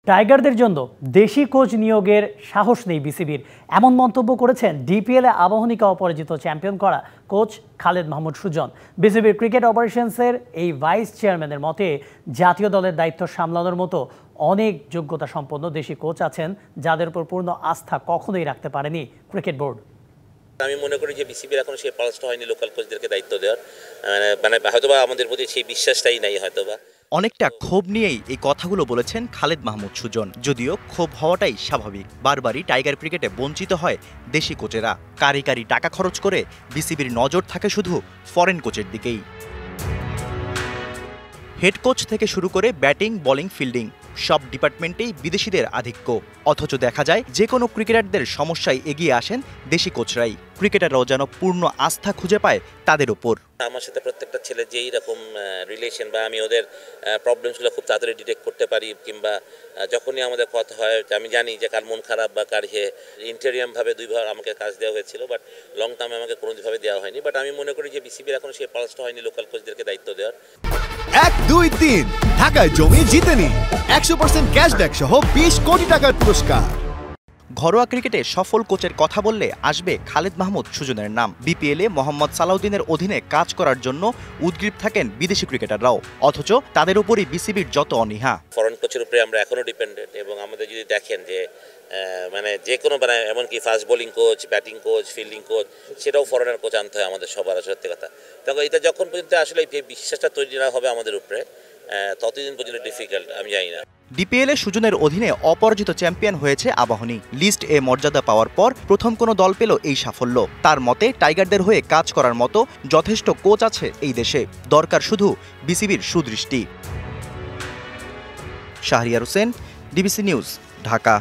টাইগারদের জন্য দেশি কোচ নিয়োগের সাহস নেই বিসিবির, এমন মন্তব্য করেছেন ডিপিএলে আবাহনীকে অপরাজিত চ্যাম্পিয়ন করা কোচ খালেদ মাহমুদ সুজন। বিসিবির ক্রিকেট অপারেশনসের এই ভাইস চেয়ারম্যানের মতে জাতীয় দলের দায়িত্ব সামলানোর মতো অনেক যোগ্যতা সম্পন্ন দেশি কোচ আছেন, যাদের উপর পূর্ণ আস্থা কখনোই রাখতে পারেনি ক্রিকেট বোর্ড। আমি মনে করি যে বিসিবির এখনো সেই পালসটা হয়নি লোকাল কোচদেরকে দায়িত্ব দেওয়ার, মানে হয়তোবা আমাদের প্রতি সেই বিশ্বাসটাই নাই হয়তোবা। অনেকটা ক্ষোভ নিয়েই এই কথাগুলো বলেছেন খালেদ মাহমুদ সুজন। যদিও ক্ষোভ হওয়াটাই স্বাভাবিক, বারবারই টাইগার ক্রিকেটে বঞ্চিত হয় দেশি কোচেরা। কারি কারি টাকা খরচ করে বিসিবির নজর থাকে শুধু ফরেন কোচের দিকেই। হেড কোচ থেকে শুরু করে ব্যাটিং, বোলিং, ফিল্ডিং সব ডিপার্টমেন্টেই বিদেশিদের আধিক্য। অথচ দেখা যায় যে কোনো ক্রিকেটারদের সমস্যায় এগিয়ে আসেন দেশি কোচরাই। ক্রিকেটাররাও যেন পূর্ণ আস্থা খুঁজে পায় তাদের ওপর। আমার সাথে প্রত্যেকটা ছেলে যেই রকম রিলেশন বা আমি ওদের প্রবলেমসগুলো খুব তাড়াতাড়ি ডিটেক্ট করতে পারি, কিংবা যখনই আমাদের কথা হয় আমি জানি যে কার মন খারাপ বা কার ইন্টেরিয়ামভাবে দুইবার আমাকে কাজ দেওয়া হয়েছিল, বাট লং টার্মে আমাকে কোনোভাবে দেওয়া হয়নি। বাট আমি মনে করি যে বিসিবির এখন সেই পালসটা হয়নি লোকাল কোচদেরকে দায়িত্ব দেওয়ার। 1, 2, 3 ঢাকায় জমি জিতে নিন 100% ক্যাশব্যাক সহ 20 কোটি টাকার পুরস্কার। ঘরোয়া ক্রিকেটে সফল কোচের কথা বললে আসবে খালেদ মাহমুদ সুজনের নাম। বিপিএলে মোহাম্মদ সালাউদ্দিনের অধীনে কাজ করার জন্য উদগ্রীব থাকেন বিদেশি ক্রিকেটাররাও, অথচ তাদের উপরই বিসিবির যত অনীহা। ফরেন কোচের উপরে আমরা এখনো ডিপেন্ডেন্ট, এবং আমাদের যদি দেখেন যে মানে যে কোনো এমনকি fast bowling coach, batting coach, fielding coach সেটাও ফরেনার কোচ আনতে হয় আমাদের সবার, সত্যি কথা। তখন এটা যখন পর্যন্ত আসলে বিশ্বাসটা তৈরি না হবে আমাদের উপরে, ততদিন পর্যন্ত ডিফিকাল্ট, আমি জানি না। ডিপিএলে সুজনের অধীনে অপরাজিত চ্যাম্পিয়ন হয়েছে আবাহনী। লিস্ট এ মর্যাদা পাওয়ার পর প্রথম কোনো দল পেল এই সাফল্য। তার মতে টাইগারদের হয়ে কাজ করার মতো যথেষ্ট কোচ আছে এই দেশে, দরকার শুধু বিসিবির সুদৃষ্টি। Shahriar Hossain, DBC News, Dhaka.